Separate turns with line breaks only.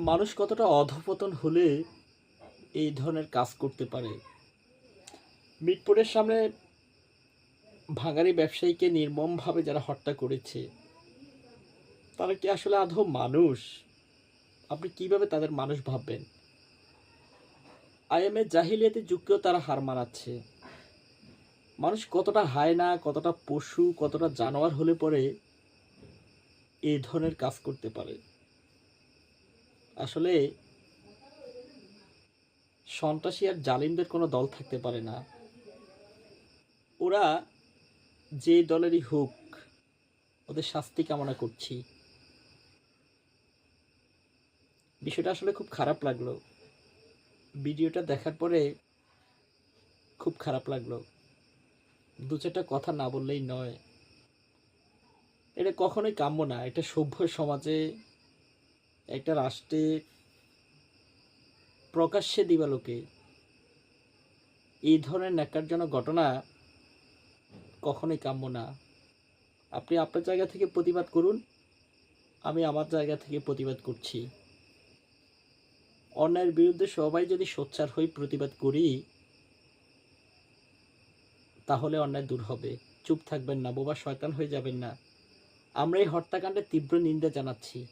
মানুষ কতটা অধঃপতন হলে এই ধরনের কাজ করতে পারে। মিটপুরের সামনে ভাঙারি ব্যবসায়ীকে নির্মমভাবে যারা হত্যা করেছে, তারা কি আসলে আদৌ মানুষ? আপনি কিভাবে তাদের মানুষ ভাববেন? আইএমএ জাহিলিয়াতের যুগকেও তারা হার মানাচ্ছে। মানুষ কতটা হায়না, কতটা পশু, কতটা জানোয়ার হলে পরে এই ধরনের কাজ করতে পারে? আসলে সন্ত্রাসী আর জালিমদের কোনো দল থাকতে পারে না। ওরা যে দলেরই হোক, ওদের শাস্তি কামনা করছি। বিষয়টা আসলে খুব খারাপ লাগলো। ভিডিওটা দেখার পরে খুব খারাপ লাগলো। দু চারটা কথা না বললেই নয়। এটা কখনোই কাম্য না। এটা সভ্য সমাজে, একটা রাষ্ট্রে প্রকাশ্যে দিবালোকে এই ধরনের ন্যাক্কারজনক ঘটনা কখনোই কাম্য না। আপনি আপনার জায়গা থেকে প্রতিবাদ করুন, আমি আমার জায়গা থেকে প্রতিবাদ করছি। অন্যায়ের বিরুদ্ধে সবাই যদি সোচ্চার হয়ে প্রতিবাদ করি, তাহলে অন্যায় দূর হবে। চুপ থাকবেন না, বোবা শয়তান হয়ে যাবেন না। আমরা এই হত্যাকাণ্ডের তীব্র নিন্দা জানাচ্ছি।